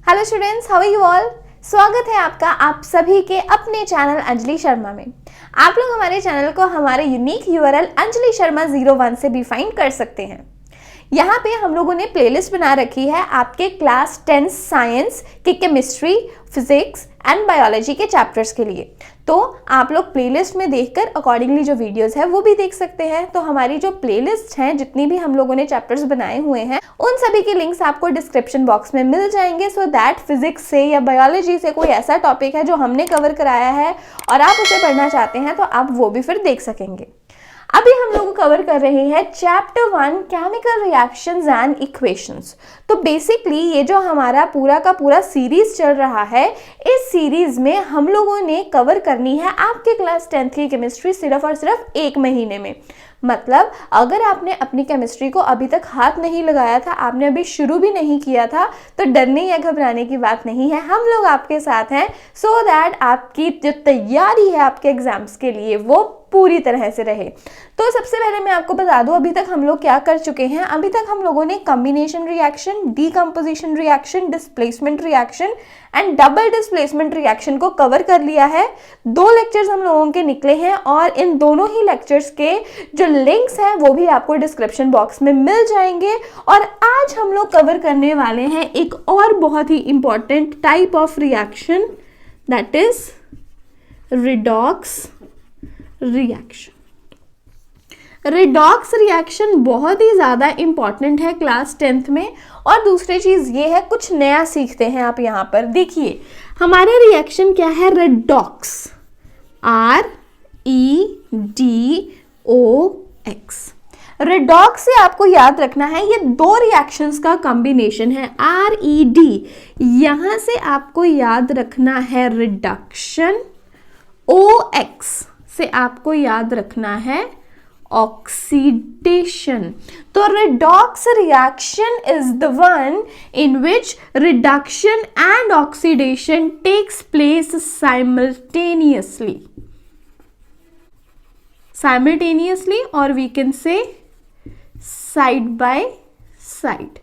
Hello students, how are you all. स्वागत है आपका आप सभी के अपने चैनल अंजलि शर्मा में। आप लोग हमारे चैनल को हमारे यूनिक यूआरएल अंजलि शर्मा 01 से भी फाइंड कर सकते हैं। यहाँ पे हम लोगों ने प्लेलिस्ट बना रखी है आपके क्लास 10 साइंस के केमिस्ट्री, फिजिक्स एंड बायोलॉजी के चैप्टर्स के लिए। तो आप लोग प्लेलिस्ट में देखकर अकॉर्डिंगली जो वीडियोस है वो भी देख सकते हैं। तो हमारी जो प्लेलिस्ट हैं, जितनी भी हम लोगों ने चैप्टर्स बनाए हुए हैं, उन सभी के लिंक्स आपको डिस्क्रिप्शन बॉक्स में मिल जाएंगे। सो दैट फिजिक्स से या बायोलॉजी से कोई ऐसा टॉपिक है जो हमने कवर कराया है और आप उसे पढ़ना चाहते हैं तो आप वो भी फिर देख सकेंगे। अभी हम लोग कवर कर रहे हैं chapter 1 chemical reactions and equations. तो बेसिकली ये जो हमारा पूरा का पूरा सीरीज चल रहा है, इस सीरीज में हम लोगों ने कवर करनी है आपके क्लास 10th की केमिस्ट्री सिर्फ और सिर्फ 1 महीने में। मतलब अगर आपने अपनी केमिस्ट्री को अभी तक हाथ नहीं लगाया था, आपने अभी शुरू भी नहीं किया था, तो डरने या घबराने की बात नहीं है। हम लोग आपके साथ हैं सो दैट आपकी जो तैयारी है आपके एग्जाम्स के लिए वो पूरी तरह से रहे। तो सबसे पहले मैं आपको बता दूं अभी तक हम लोग क्या कर चुके हैं। अभी तक हम लोगों ने combination reaction, decomposition reaction, displacement reaction and double displacement reaction को कवर कर लिया है। 2 लेक्चर्स हम लोगों के निकले हैं और इन दोनों ही लेक्चर्स के जो लिंक्स हैं वो भी आपको डिस्क्रिप्शन बॉक्स में मिल जाएंगे। और आज हम लोग कवर करने वाले हैं एक और बहुत ही important type of reaction, that is redox reaction. Redox reaction बहुत ही ज़्यादा इंपॉर्टेंट है क्लास 10th में। और दूसरी चीज़ ये है, कुछ नया सीखते हैं आप। यहाँ पर देखिए हमारा रिएक्शन क्या है, रिडॉक्स, REDOX। रिडॉक्स से आपको याद रखना है ये 2 रिएक्शंस का कॉम्बिनेशन है। RED यहाँ से आपको याद रखना है रिडक्शन, OX से आपको याद रखना है ऑक्सीडेशन। तो redox reaction is the one in which reduction and oxidation takes place simultaneously or we can say side by side।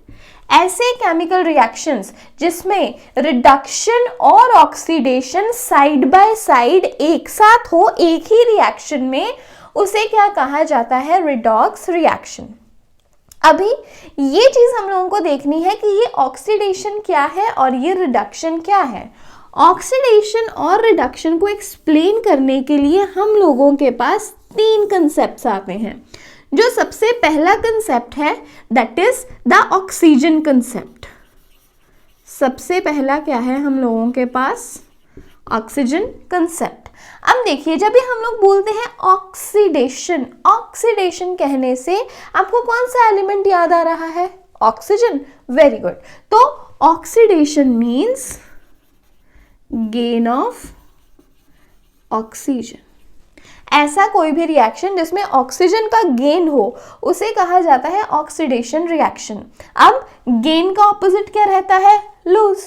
ऐसे केमिकल रिएक्शंस जिसमें रिडक्शन और ऑक्सीडेशन साइड बाय साइड एक साथ हो एक ही रिएक्शन में, उसे क्या कहा जाता है, रिडॉक्स रिएक्शन। अभी ये चीज हम लोगों को देखनी है कि ये ऑक्सीडेशन क्या है और ये रिडक्शन क्या है। ऑक्सीडेशन और रिडक्शन को एक्सप्लेन करने के लिए हम लोगों के पास 3 कंसेप्ट्स आते हैं। जो सबसे पहला कंसेप्ट है that is the oxygen concept. सबसे पहला क्या है हम लोगों के पास, ऑक्सीजन कंसेप्ट। अब देखिए जब भी हम लोग बोलते हैं ऑक्सीडेशन, ऑक्सीडेशन कहने से आपको कौन सा एलिमेंट याद आ रहा है, ऑक्सीजन। Very good. तो oxidation means gain of oxygen. ऐसा कोई भी रिएक्शन जिसमें ऑक्सीजन का गेन हो उसे कहा जाता है ऑक्सीडेशन रिएक्शन। अब गेन का ऑपोजिट क्या रहता है, लूज।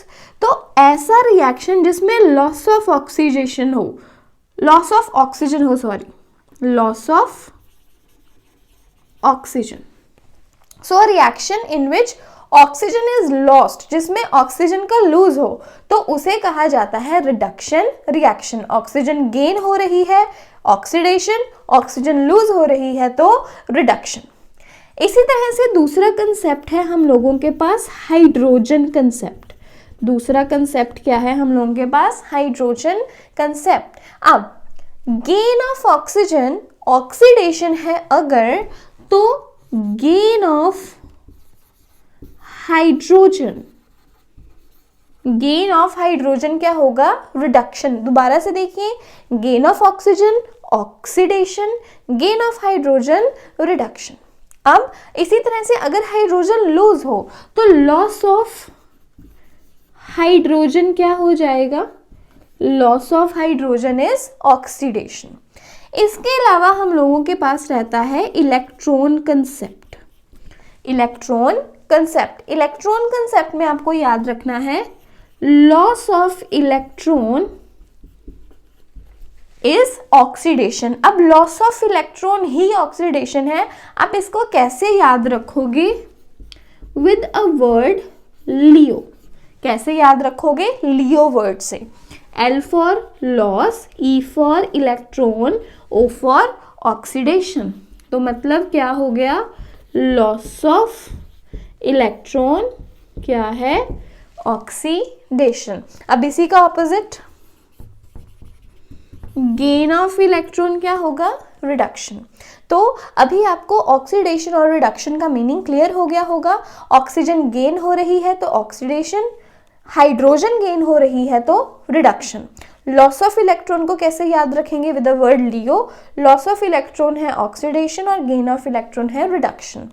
तो ऐसा रिएक्शन जिसमें लॉस ऑफ ऑक्सीजन हो, loss of oxygen. So reaction in which oxygen is lost, जिसमें ऑक्सीजन का लूज हो, तो उसे कहा जाता है रिडक्शन रिएक्शन। ऑक्सीजन गेन हो रही है, ऑक्सीडेशन, ऑक्सीजन लूज हो रही है तो रिडक्शन। इसी तरह से दूसरा कंसेप्ट है हम लोगों के पास, हाइड्रोजन कंसेप्ट। दूसरा कंसेप्ट क्या है हम लोगों के पास, हाइड्रोजन कंसेप्ट। अब गेन ऑफ ऑक्सीजन ऑक्सीडेशन है अगर, तो gain of hydrogen, gain of hydrogen क्या होगा, रिडक्शन। दोबारा से देखिए, gain of oxygen oxidation, gain of hydrogen reduction. अब इसी तरह से अगर हाइड्रोजन लूज हो तो लॉस ऑफ हाइड्रोजन क्या हो जाएगा, loss of hydrogen is oxidation. इसके अलावा हम लोगों के पास रहता है इलेक्ट्रॉन कंसेप्ट। इलेक्ट्रॉन कंसेप्ट में आपको याद रखना है loss of electron is oxidation. अब लॉस ऑफ इलेक्ट्रॉन ही ऑक्सीडेशन है। आप इसको कैसे याद रखोगे, विद अ वर्ड लियो। कैसे याद रखोगे? लियो वर्ड से। L for loss, E for electron, O for oxidation. तो मतलब क्या हो गया? लॉस ऑफ इलेक्ट्रॉन क्या है? ऑक्सीडेशन। अब इसी का ऑपोजिट गेन ऑफ इलेक्ट्रॉन क्या होगा? रिडक्शन। तो अभी आपको ऑक्सीडेशन और रिडक्शन का मीनिंग क्लियर हो गया होगा। ऑक्सीजन गेन हो रही है तो ऑक्सीडेशन, हाइड्रोजन गेन हो रही है तो रिडक्शन। लॉस ऑफ इलेक्ट्रॉन को कैसे याद रखेंगे? With the word Leo. Loss of electron है ऑक्सीडेशन और गेन ऑफ इलेक्ट्रॉन है रिडक्शन।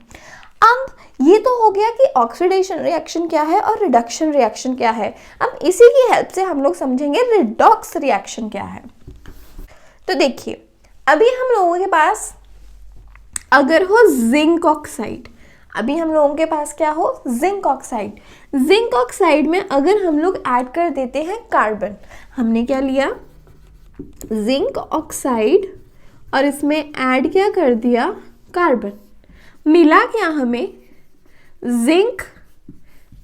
अब ये तो हो गया कि ऑक्सीडेशन रिएक्शन क्या है और रिडक्शन रिएक्शन क्या है। अब इसी की हेल्प से हम लोग समझेंगे रिडॉक्स रिएक्शन क्या है। तो देखिए, अभी हम लोगों के पास अगर हो जिंक ऑक्साइड, अभी हम लोगों के पास क्या हो? Zinc oxide. जिंक ऑक्साइड में अगर हम लोग ऐड कर देते हैं कार्बन, हमने क्या लिया? जिंक ऑक्साइड, और इसमें ऐड क्या कर दिया? कार्बन। मिला क्या हमें? Zinc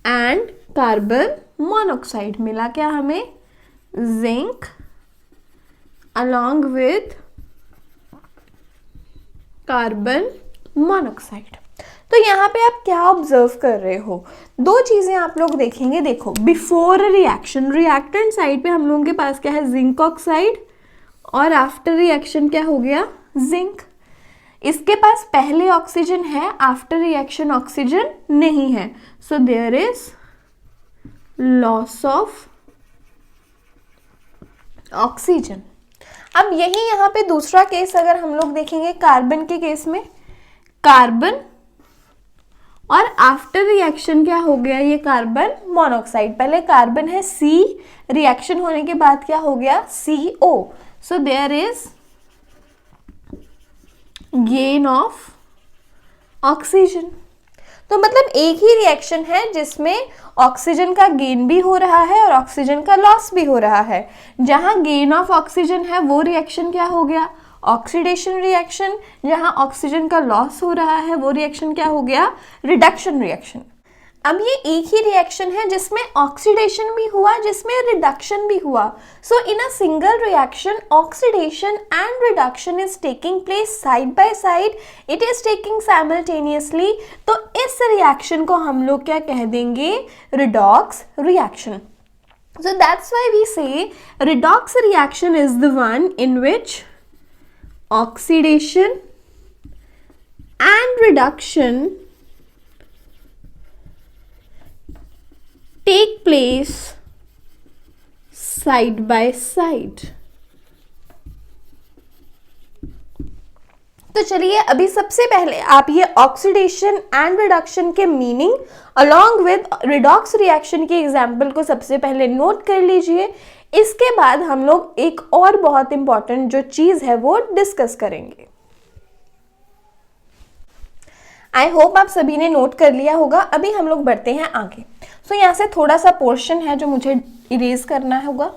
and carbon monoxide. मिला क्या हमें? Zinc along with carbon monoxide. तो यहाँ पे आप क्या ऑब्जर्व कर रहे हो? दो चीजें आप लोग देखेंगे। देखो, बिफोर रिएक्शन, रिएक्टेंट साइड पे हम लोगों के पास क्या है? जिंक ऑक्साइड, और आफ्टर रिएक्शन क्या हो गया? जिंक। इसके पास पहले ऑक्सीजन है, आफ्टर रिएक्शन ऑक्सीजन नहीं है, so there is loss of oxygen. अब यही यहाँ पे दूसरा केस अगर हम लोग देखेंगे कार्बन के केस में, कार्बन और आफ्टर रिएक्शन क्या हो गया? ये कार्बन मोनोऑक्साइड। पहले कार्बन है C, रिएक्शन होने के बाद क्या हो गया? CO। So there is gain of oxygen. तो मतलब एक ही रिएक्शन है जिसमें ऑक्सीजन का गेन भी हो रहा है और ऑक्सीजन का लॉस भी हो रहा है। जहां गेन ऑफ ऑक्सीजन है वो रिएक्शन क्या हो गया? Oxidation reaction. जहां ऑक्सीजन का लॉस हो रहा है वो रिएक्शन क्या हो गया? Reduction reaction. अब ये एक ही रिएक्शन है जिसमें ऑक्सीडेशन भी हुआ, जिसमें रिडक्शन भी हुआ। So in a single reaction oxidation and reduction is taking place side by side, it is taking simultaneously. तो इस रिएक्शन को हम लोग क्या कह देंगे? Redox reaction. So that's why we say redox reaction is the one in which oxidation and reduction take place side by side. तो चलिए अभी सबसे पहले आप ये ऑक्सीडेशन एंड रिडक्शन के meaning along with redox reaction के एग्जाम्पल को सबसे पहले नोट कर लीजिए। इसके बाद हम लोग एक और बहुत इंपॉर्टेंट जो चीज है वो डिस्कस करेंगे। आई होप आप सभी ने नोट कर लिया होगा। अभी हम लोग बढ़ते हैं आगे। सो यहाँ से थोड़ा सा पोर्शन है जो मुझे इरेज करना होगा।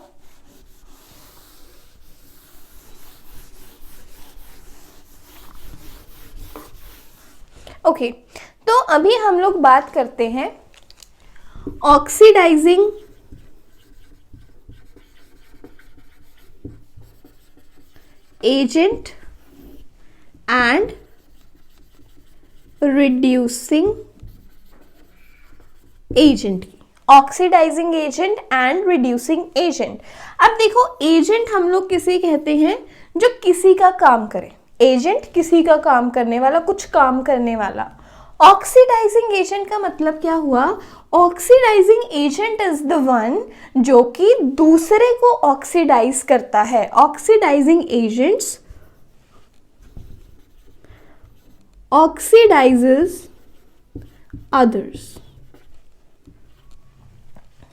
ओके, तो अभी हम लोग बात करते हैं oxidising agent and reducing agent की। Oxidising agent and reducing agent. अब देखो, एजेंट हम लोग किसे कहते हैं? जो किसी का काम करे। एजेंट किसी का काम करने वाला, कुछ काम करने वाला। ऑक्सीडाइजिंग एजेंट का मतलब क्या हुआ? Oxidising agent is the one जो कि दूसरे को ऑक्सीडाइज करता है। Oxidising agents oxidises others.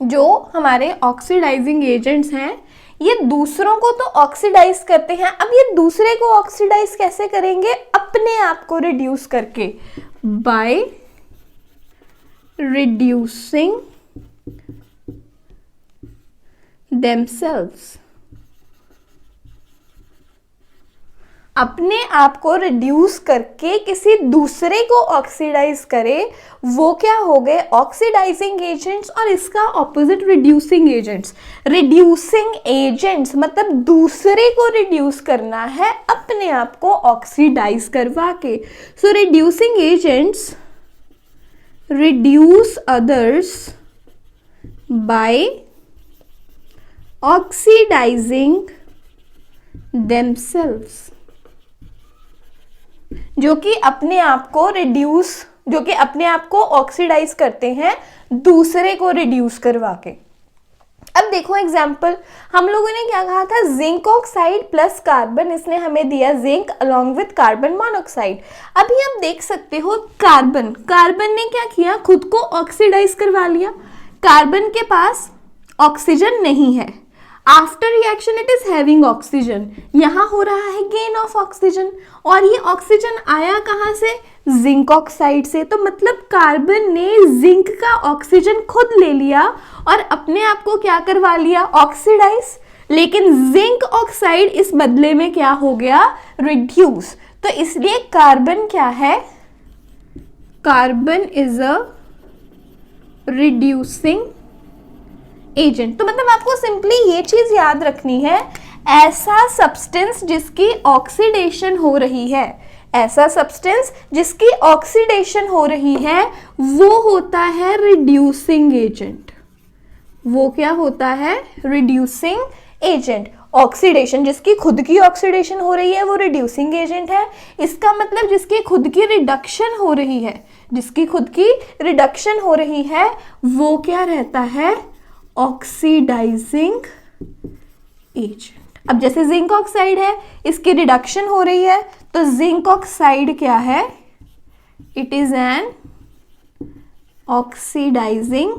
जो हमारे ऑक्सीडाइजिंग एजेंट्स हैं ये दूसरों को तो ऑक्सीडाइज करते हैं। अब ये दूसरे को ऑक्सीडाइज कैसे करेंगे? अपने आप को रिड्यूस करके, बाय रिड्यूसिंग देमसेल्व्स। अपने आप को रिड्यूस करके किसी दूसरे को ऑक्सीडाइज करे, वो क्या हो गए? Oxidising agents. और इसका opposite reducing agents. Reducing agents मतलब दूसरे को रिड्यूस करना है अपने आप को ऑक्सीडाइज करवा के। So reducing agents reduce others by oxidising themselves। जो कि अपने आप को ऑक्सीडाइज करते हैं दूसरे को रिड्यूस करवा के। अब देखो एग्जाम्पल, हम लोगों ने क्या कहा था? जिंक ऑक्साइड प्लस कार्बन, इसने हमें दिया zinc along with carbon monoxide. अभी आप देख सकते हो कार्बन ने क्या किया? खुद को ऑक्सीडाइज करवा लिया। कार्बन के पास ऑक्सीजन नहीं है, after reaction it is having oxygen. यहां हो रहा है गेन ऑफ ऑक्सीजन, और ये ऑक्सीजन आया कहां से? जिंक ऑक्साइड से। तो मतलब कार्बन ने जिंक का ऑक्सीजन खुद ले लिया और अपने आप को क्या करवा लिया? ऑक्सीडाइज। लेकिन जिंक ऑक्साइड इस बदले में क्या हो गया? रिड्यूस। तो इसलिए कार्बन क्या है? Carbon is a reducing agent. तो मतलब आपको सिंपली ये चीज याद रखनी है, ऐसा सब्सटेंस जिसकी ऑक्सीडेशन हो रही है, ऐसा सब्सटेंस जिसकी ऑक्सीडेशन हो रही है, वो होता है रिड्यूसिंग एजेंट। वो क्या होता है? Reducing agent. ऑक्सीडेशन, जिसकी खुद की ऑक्सीडेशन हो रही है वो रिड्यूसिंग एजेंट है। इसका मतलब जिसकी खुद की रिडक्शन हो रही है, जिसकी खुद की रिडक्शन हो रही है, वो क्या रहता है? Oxidising agent. अब जैसे जिंक ऑक्साइड है, इसकी रिडक्शन हो रही है, तो जिंक ऑक्साइड क्या है? It is an oxidising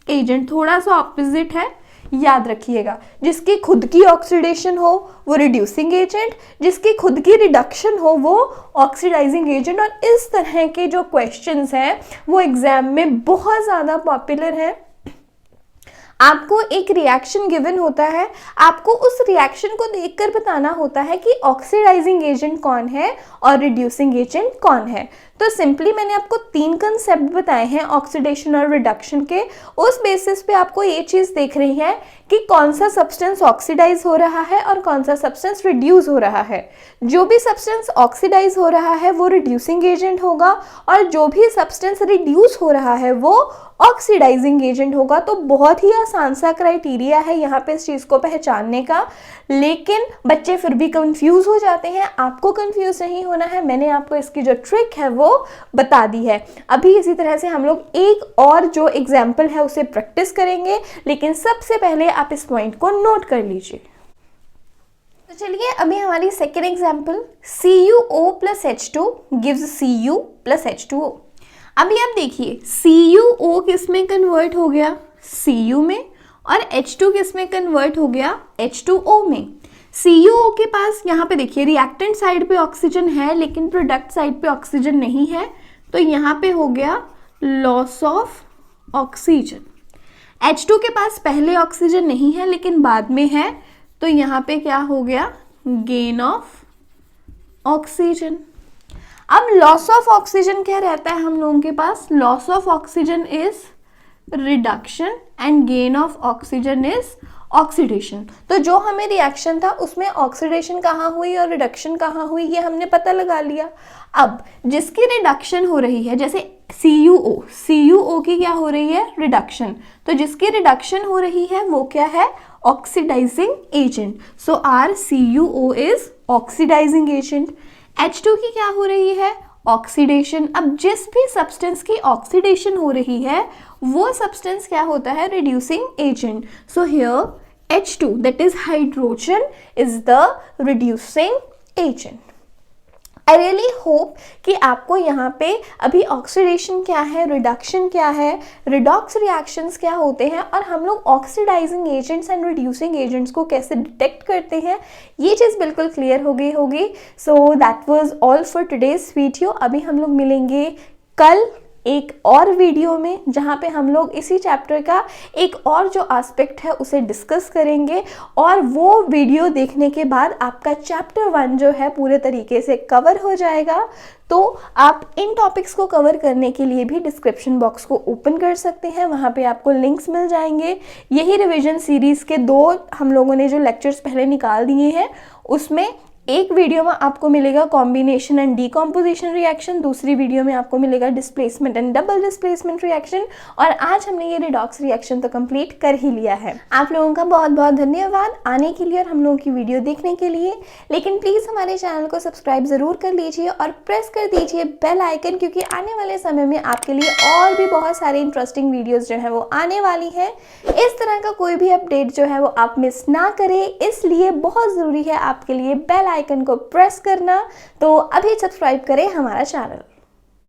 agent. थोड़ा सा ऑपोजिट है, याद रखिएगा। जिसकी खुद की ऑक्सीडेशन हो वो रिड्यूसिंग एजेंट, जिसकी खुद की रिडक्शन हो वो ऑक्सीडाइजिंग एजेंट। और इस तरह के जो क्वेश्चंस हैं वो एग्जाम में बहुत ज़्यादा पॉपुलर हैं। आपको एक रिएक्शन गिवन होता है, आपको उस रिएक्शन को देखकर बताना होता है कि ऑक्सीडाइजिंग एजेंट कौन है और रिड्यूसिंग एजेंट कौन है। तो सिंपली मैंने आपको 3 कंसेप्ट बताए हैं ऑक्सीडेशन और रिडक्शन के। उस बेसिस पे आपको ये चीज़ देख रही है कि कौन सा सब्सटेंस ऑक्सीडाइज हो रहा है और कौन सा सब्सटेंस रिड्यूस हो रहा है। जो भी सब्सटेंस ऑक्सीडाइज हो रहा है वो रिड्यूसिंग एजेंट होगा, और जो भी सब्सटेंस रिड्यूस हो रहा है वो ऑक्सीडाइजिंग एजेंट होगा। तो बहुत ही आसान सा क्राइटेरिया है यहाँ पे इस चीज़ को पहचानने का, लेकिन बच्चे फिर भी कंफ्यूज हो जाते हैं। आपको कंफ्यूज नहीं होना है, मैंने आपको इसकी जो ट्रिक है वो बता दी है। अभी इसी तरह से हम लोग एक और जो एग्जाम्पल है उसे प्रैक्टिस करेंगे, लेकिन सबसे पहले आप इस पॉइंट को नोट कर लीजिए। तो चलिए अभी हमारी second example, CuO plus H2 gives Cu plus H2O। अभी आप देखिए CuO किस में कन्वर्ट हो गया? Cu में, और H2 किस में कन्वर्ट हो गया? H2O में। CuO के पास यहाँ पे देखिए रिएक्टेंट साइड पे ऑक्सीजन है लेकिन प्रोडक्ट साइड पे ऑक्सीजन नहीं है, तो यहाँ पे हो गया लॉस ऑफ ऑक्सीजन। H2 के पास पहले ऑक्सीजन नहीं है लेकिन बाद में है, तो यहाँ पे क्या हो गया? Gain of oxygen. अब लॉस ऑफ ऑक्सीजन क्या रहता है हम लोगों के पास? Loss of oxygen is reduction and gain of oxygen is oxidation. तो जो हमें रिएक्शन था उसमें ऑक्सीडेशन कहाँ हुई और रिडक्शन कहाँ हुई ये हमने पता लगा लिया। अब जिसकी रिडक्शन हो रही है, जैसे CuO की क्या हो रही है? रिडक्शन। तो जिसकी रिडक्शन हो रही है वो क्या है? Oxidising agent. So our CuO is oxidising agent. H2 की क्या हो रही है? ऑक्सीडेशन। अब जिस भी सब्सटेंस की ऑक्सीडेशन हो रही है वो सब्सटेंस क्या होता है? Reducing agent. So here H2 that is hydrogen is the reducing agent. I really hope कि आपको यहाँ पे अभी ऑक्सीडेशन क्या है, रिडक्शन क्या है, रिडॉक्स रिएक्शंस क्या होते हैं, और हम लोग oxidising agents and reducing agents को कैसे डिटेक्ट करते हैं, ये चीज़ बिल्कुल क्लियर हो गई होगी। So that was all for today's video. अभी हम लोग मिलेंगे कल एक और वीडियो में, जहाँ पे हम लोग इसी चैप्टर का एक और जो एस्पेक्ट है उसे डिस्कस करेंगे। और वो वीडियो देखने के बाद आपका चैप्टर 1 जो है पूरे तरीके से कवर हो जाएगा। तो आप इन टॉपिक्स को कवर करने के लिए भी डिस्क्रिप्शन बॉक्स को ओपन कर सकते हैं, वहाँ पे आपको लिंक्स मिल जाएंगे। यही रिवीजन सीरीज़ के 2 हम लोगों ने जो लेक्चर्स पहले निकाल दिए हैं, उसमें एक वीडियो में आपको मिलेगा कॉम्बिनेशन एंड डीकॉम्पोजिशन रिएक्शन, दूसरी वीडियो में आपको मिलेगा displacement and double displacement reaction. और आज हमने ये रिडॉक्स रिएक्शन तो कंप्लीट कर ही लिया है। आप लोगों का बहुत बहुत धन्यवाद आने के लिए और हम लोगों की वीडियो देखने के लिए। लेकिन प्लीज़ हमारे चैनल को सब्सक्राइब ज़रूर कर लीजिए और प्रेस कर दीजिए बेल आइकन, क्योंकि आने वाले समय में आपके लिए और भी बहुत सारे इंटरेस्टिंग वीडियोज़ जो हैं वो आने वाली हैं। इस तरह का कोई भी अपडेट जो है वो आप मिस ना करें, इसलिए बहुत ज़रूरी है आपके लिए बेल आइकन को प्रेस करना। तो अभी सब्सक्राइब करें हमारा चैनल।